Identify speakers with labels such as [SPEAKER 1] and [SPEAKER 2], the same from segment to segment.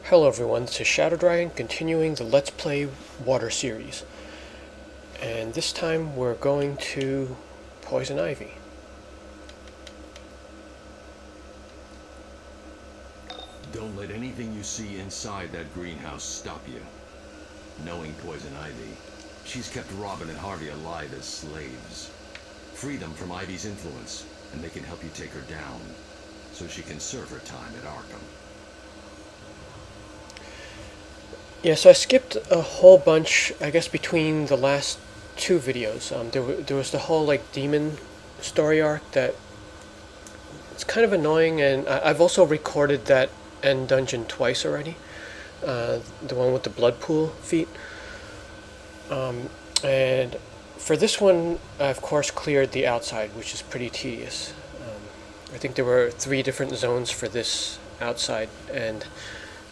[SPEAKER 1] Hello everyone, this is Shadow Dragon continuing the Let's Play Water series. And this time we're going to Poison Ivy.
[SPEAKER 2] Don't let anything you see inside that greenhouse stop you. Knowing Poison Ivy, she's kept Robin and Harvey alive as slaves. Free them from Ivy's influence, and they can help you take her down, so she can serve her time at Arkham.
[SPEAKER 1] Yeah, so I skipped a whole bunch, I guess, between the last two videos. There was the whole, like, demon story arc that it's kind of annoying, and I've also recorded that end dungeon twice already. The one with the blood pool feat. And for this one, I of course cleared the outside, which is pretty tedious. I think there were 3 different zones for this outside, and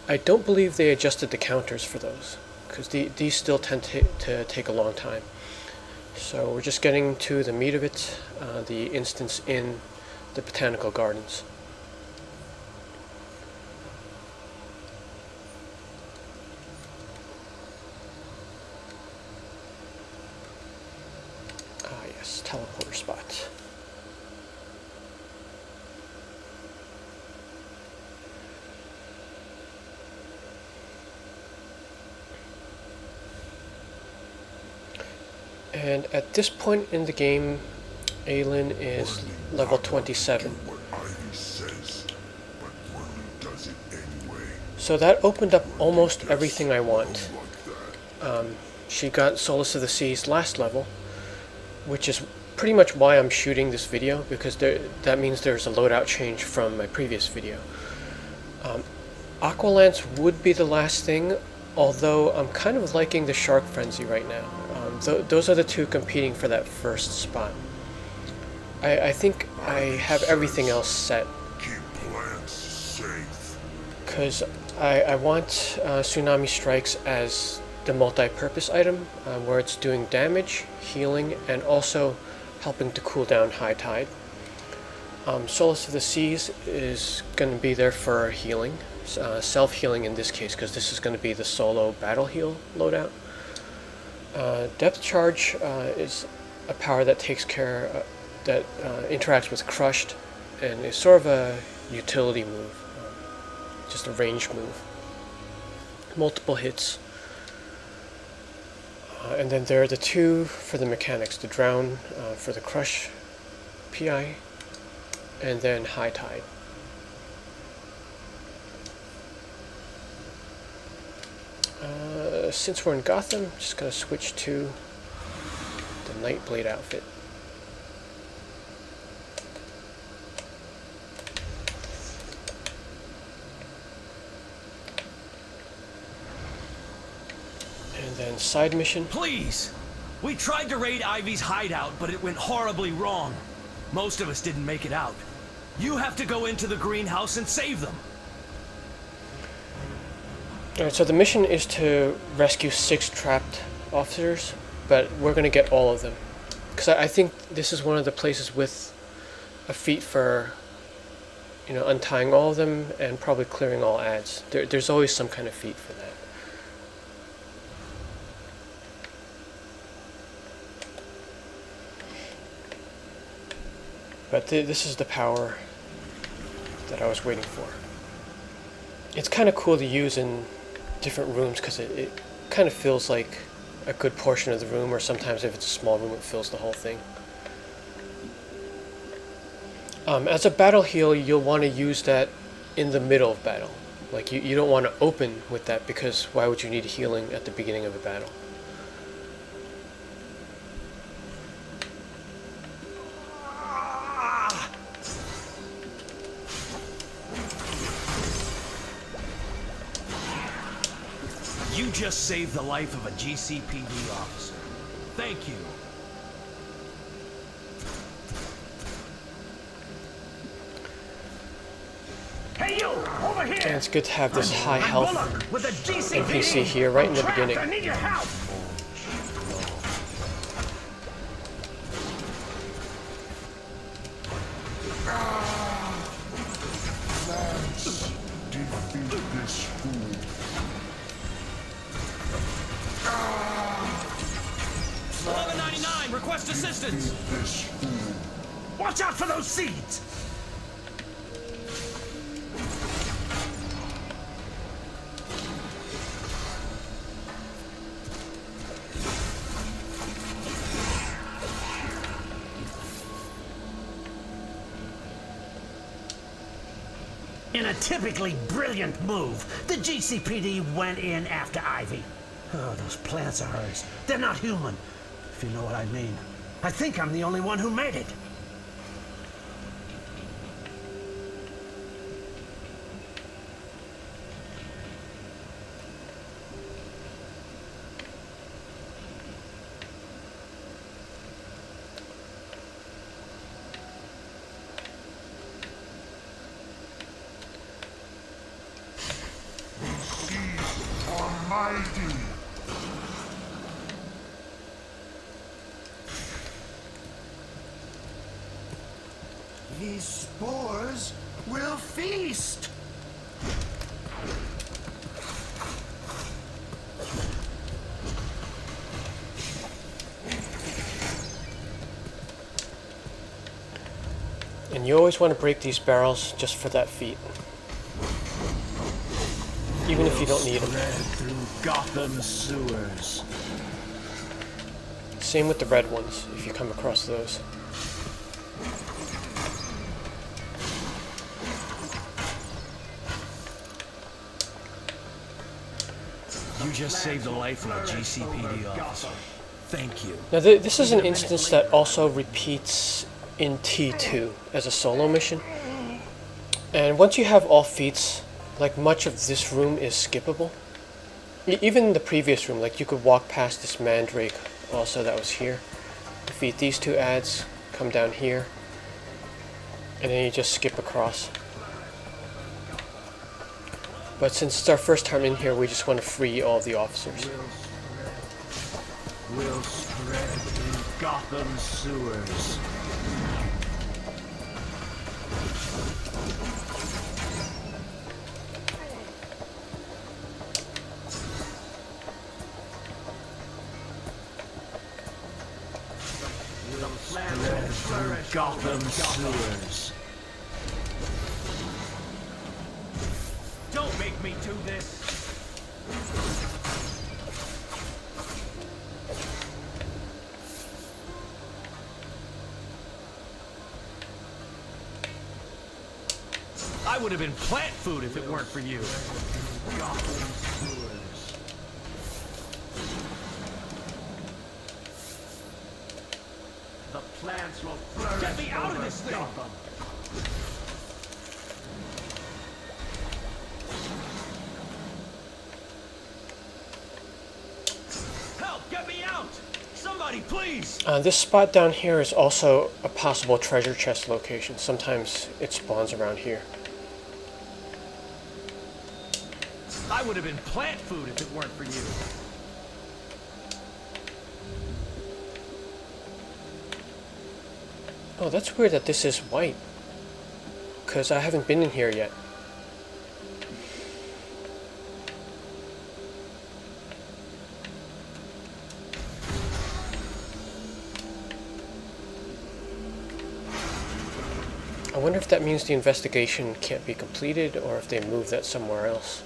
[SPEAKER 1] I don't believe they adjusted the counters for those, because these still tend to take a long time. So we're just getting to the meat of it, the instance in the Botanical Gardens. Ah yes, teleporter spot. And at this point in the game, Alyn is level 27. So that opened up almost everything I want. She got Solace of the Sea's last level, which is pretty much why I'm shooting this video, because that means there's a loadout change from my previous video. Aqualance would be the last thing, although I'm kind of liking the Shark Frenzy right now. Those are the two competing for that first spot. I think I have everything else set.
[SPEAKER 3] Keep plants safe.
[SPEAKER 1] Because I want Tsunami Strikes as the multi-purpose item, where it's doing damage, healing, and also helping to cool down High Tide. Solace of the Seas is going to be there for healing, self-healing in this case, because this is going to be the solo battle heal loadout. Depth Charge is a power that takes care, that interacts with Crushed, and is sort of a utility move, just a ranged move. Multiple hits. And then there are the 2 for the mechanics, the Drown for the Crush PI, and then High Tide. Since we're in Gotham, I'm just going to switch to the Nightblade outfit. And then side mission.
[SPEAKER 4] Please! We tried to raid Ivy's hideout, but it went horribly wrong. Most of us didn't make it out. You have to go into the greenhouse and save them.
[SPEAKER 1] Alright, so the mission is to rescue 6 trapped officers, but we're going to get all of them. Because I think this is one of the places with a feat for, you know, untying all of them and probably clearing all ads. There's always some kind of feat for that. But this is the power that I was waiting for. It's kind of cool to use in different rooms, because it kind of feels like a good portion of the room, or sometimes if it's a small room it fills the whole thing. As a battle heal, you'll want to use that in the middle of battle. Like, you don't want to open with that, because why would you need healing at the beginning of a battle?
[SPEAKER 4] You just saved the life of a GCPD officer. Thank you.
[SPEAKER 5] Hey you, over here!
[SPEAKER 1] And it's good to have this high health
[SPEAKER 5] Bullock with the GCPD.
[SPEAKER 1] NPC here right in the
[SPEAKER 5] Trapped.
[SPEAKER 1] beginning.
[SPEAKER 5] I need your help.
[SPEAKER 3] Plants, defeat this fool.
[SPEAKER 4] request assistance!
[SPEAKER 5] Watch out for those seeds! In a typically brilliant move, the GCPD went in after Ivy. Oh, those plants of hers. They're not human, if you know what I mean. I think I'm the only one who made it.
[SPEAKER 3] Mighty.
[SPEAKER 5] These spores will feast!
[SPEAKER 1] And you always want to break these barrels just for that feat. Even if you don't need them.
[SPEAKER 5] Through Gotham sewers.
[SPEAKER 1] Same with the red ones, if you come across those.
[SPEAKER 4] You just saved the life of a GCPD officer. Thank you.
[SPEAKER 1] Now this is an instance that also repeats in T2 as a solo mission. And once you have all feats, like much of this room is skippable. Even the previous room, like you could walk past this mandrake also that was here. Defeat these two ads, come down here, and then you just skip across. But since it's our first time in here, we just want to free all the officers.
[SPEAKER 5] Will spread through Gotham sewers. Spread through Gotham sewers.
[SPEAKER 4] Don't make me do this! I would have been plant food if it weren't for you.
[SPEAKER 5] Gotham sewers. The plants will flourish.
[SPEAKER 4] Get me out of
[SPEAKER 5] over
[SPEAKER 4] this thing!
[SPEAKER 5] Gotham.
[SPEAKER 4] Help! Get me out! Somebody, please!
[SPEAKER 1] This spot down here is also a possible treasure chest location. Sometimes it spawns around here.
[SPEAKER 4] I would have been plant food if it weren't for you.
[SPEAKER 1] Oh, that's weird that this is white. Because I haven't been in here yet. I wonder if that means the investigation can't be completed, or if they moved that somewhere else.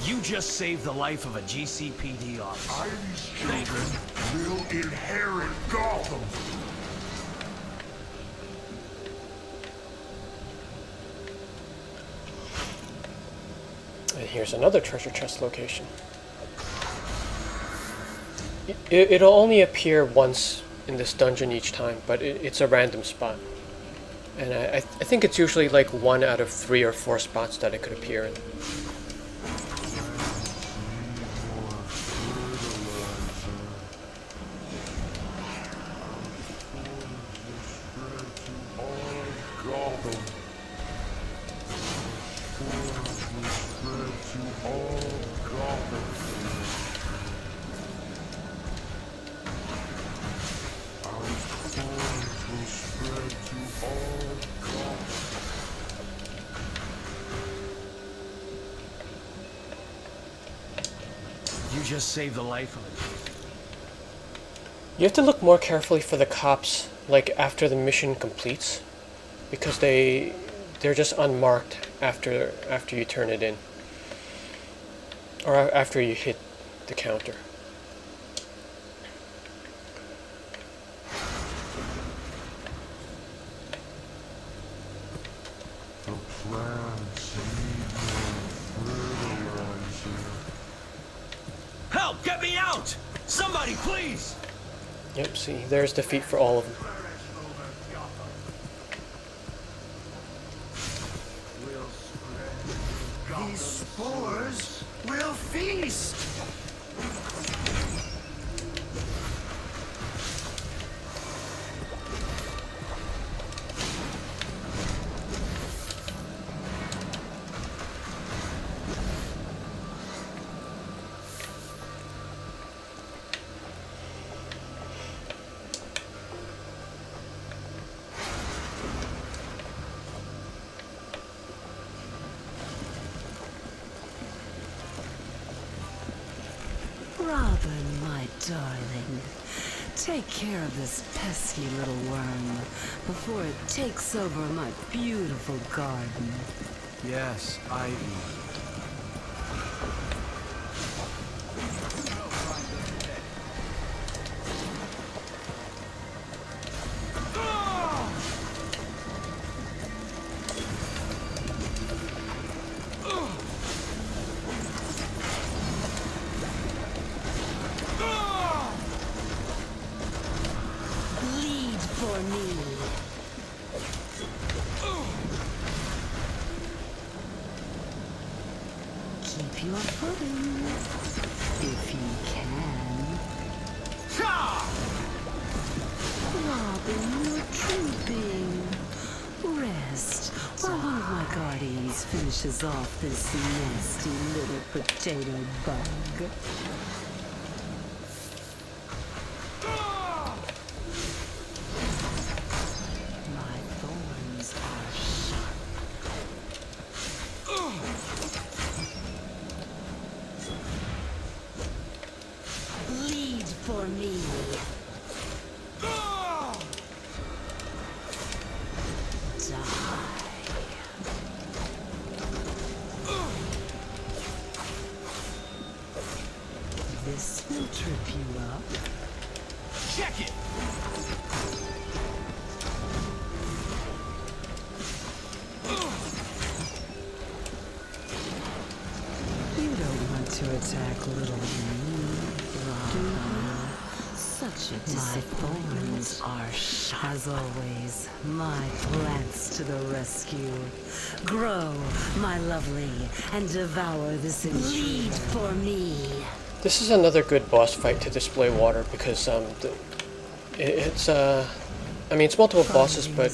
[SPEAKER 4] You just saved the life of a GCPD officer.
[SPEAKER 3] Ivy's children will inherit Gotham.
[SPEAKER 1] And here's another treasure chest location. It'll only appear once in this dungeon each time, but it's a random spot. And I think it's usually like 1 out of 3 or 4 spots that it could appear in.
[SPEAKER 4] You just saved the life of it.
[SPEAKER 1] You have to look more carefully for the cops, like after the mission completes, because they're just unmarked after you turn it in, or after you hit the counter.
[SPEAKER 3] The plants need more fertilizer.
[SPEAKER 4] Help! Get me out! Somebody, please!
[SPEAKER 1] Yep, see, there's defeat for all of them.
[SPEAKER 3] These spores will feast!
[SPEAKER 6] Robin, my darling, take care of this pesky little worm before it takes over my beautiful garden.
[SPEAKER 4] Yes, Ivy.
[SPEAKER 6] Lead for me. Keep your footing, if you can. Robin, you're trooping. Rest while one of my guardians finishes off this nasty little potato bug. My thorns are sharp. Lead for me. This will trip you up.
[SPEAKER 4] Check it!
[SPEAKER 6] You don't want to attack little me, Robin. Such a disappointment. My thorns are sharp. As always, my plants to the rescue. Grow, my lovely, and devour this intruder. Lead for me.
[SPEAKER 1] This is another good boss fight to display water because it's I mean it's multiple bosses, but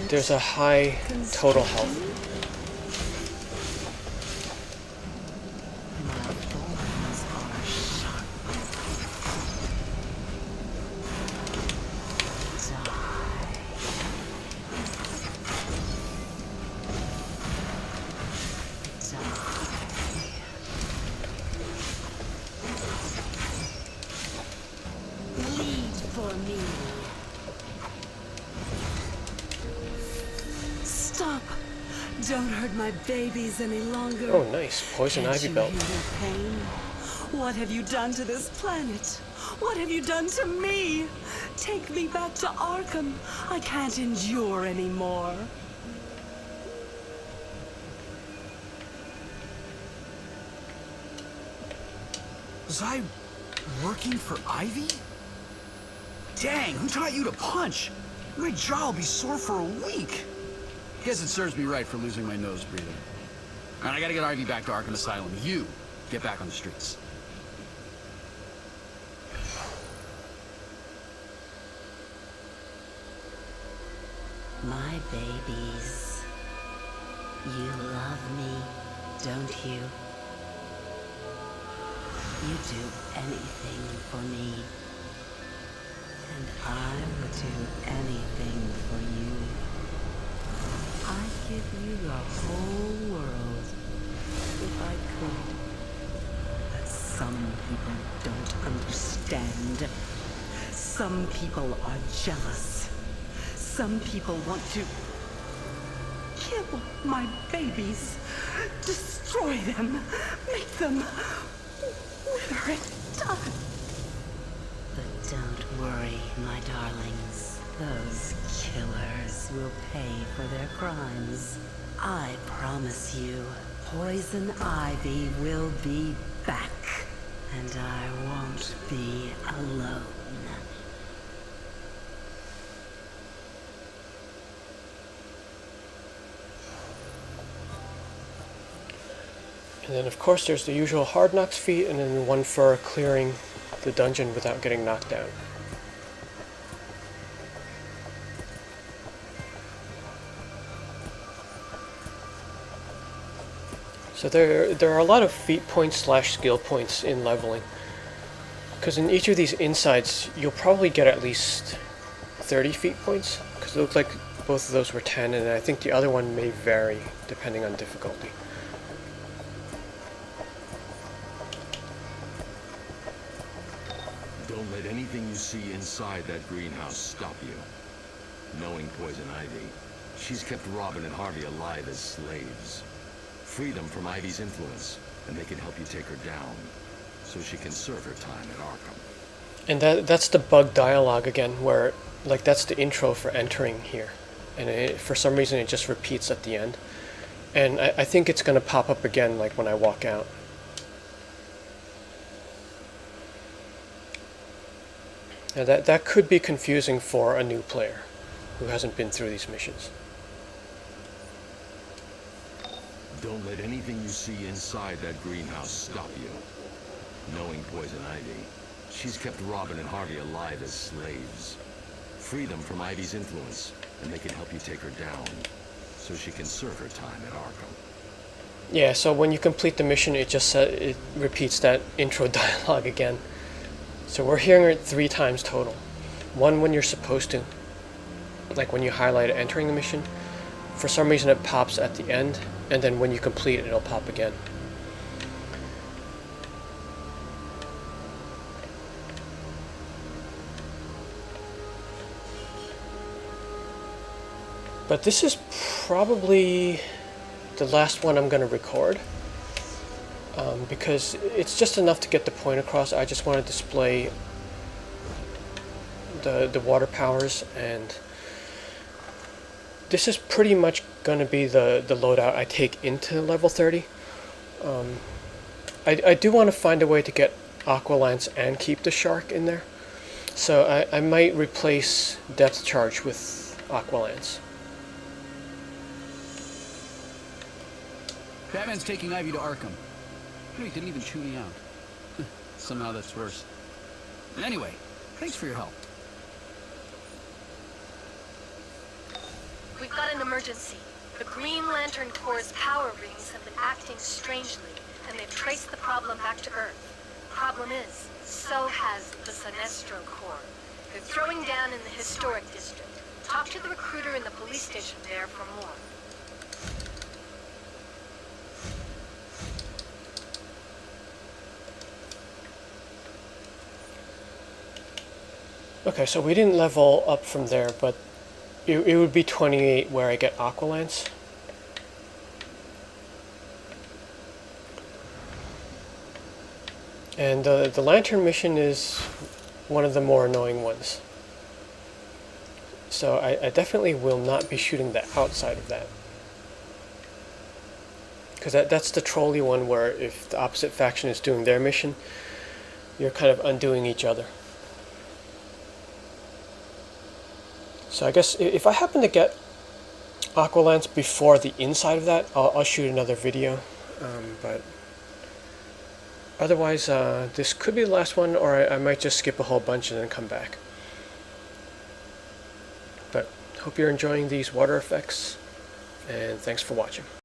[SPEAKER 1] there's a high total health.
[SPEAKER 6] My thorns are sharp. Lead for me. Stop! Don't hurt my babies any longer.
[SPEAKER 1] Oh, nice. Poison
[SPEAKER 6] Can't
[SPEAKER 1] ivy
[SPEAKER 6] you
[SPEAKER 1] belt.
[SPEAKER 6] hear their pain? What have you done to this planet? What have you done to me? Take me back to Arkham. I can't endure anymore.
[SPEAKER 4] Was I working for Ivy? Dang, who taught you to punch? My jaw will be sore for a week.
[SPEAKER 7] Guess it serves me right for losing my nose breathing. And I gotta get Ivy back to Arkham Asylum. You get back on the streets.
[SPEAKER 6] My babies, you love me, don't you? You do anything for me, and I would do anything for you. I'd give you the whole world if I could. But Some people don't understand. Some people are jealous. Some people want to kill my babies, destroy them, make them wither and die. But don't worry, my darlings. Those killers will pay for their crimes. I promise you, Poison Ivy will be back, and I won't be alone.
[SPEAKER 1] And then of course there's the usual hard knocks feat, and then one for clearing the dungeon without getting knocked down. So there are a lot of feat points / skill points in leveling, because in each of these insides you'll probably get at least 30 feat points, because it looked like both of those were 10, and I think the other one may vary depending on difficulty.
[SPEAKER 2] Don't let anything you see inside that greenhouse stop you. Knowing Poison Ivy, she's kept Robin and Harvey alive as slaves. Free them from Ivy's influence, and they can help you take her down, so she can serve her time at Arkham.
[SPEAKER 1] And that's the bug dialogue again, where, like, that's the intro for entering here. And for some reason it just repeats at the end. And I think it's going to pop up again, like, when I walk out. Now that could be confusing for a new player who hasn't been through these missions.
[SPEAKER 2] Don't let anything you see inside that greenhouse stop you. Knowing Poison Ivy, she's kept Robin and Harvey alive as slaves. Free them from Ivy's influence, and they can help you take her down, so she can serve her time at Arkham.
[SPEAKER 1] Yeah, so when you complete the mission, it repeats that intro dialogue again. So we're hearing it 3 times total. One when you're supposed to, like when you highlight entering the mission. For some reason it pops at the end, and then when you complete it, it'll pop again. But this is probably the last one I'm going to record, because it's just enough to get the point across. I just want to display the water powers, and this is pretty much going to be the loadout I take into level 30. I do want to find a way to get Aqualance and keep the shark in there, so I might replace Depth Charge with Aqualance.
[SPEAKER 7] Batman's taking Ivy to Arkham. He didn't even chew me out. Somehow that's worse. Anyway, thanks for your help.
[SPEAKER 8] We've got an emergency. The Green Lantern Corps' power rings have been acting strangely, and they've traced the problem back to Earth. Problem is, so has the Sinestro Corps. They're throwing down in the historic district. Talk to the recruiter in the police station there for more.
[SPEAKER 1] Okay, so we didn't level up from there, but it would be 28 where I get Aqualance. And the Lantern mission is one of the more annoying ones. So I definitely will not be shooting the outside of that. Because that's the trolley one where if the opposite faction is doing their mission, you're kind of undoing each other. So I guess if I happen to get Aqualance before the inside of that, I'll shoot another video. But otherwise, this could be the last one, or I might just skip a whole bunch and then come back. But hope you're enjoying these water effects, and thanks for watching.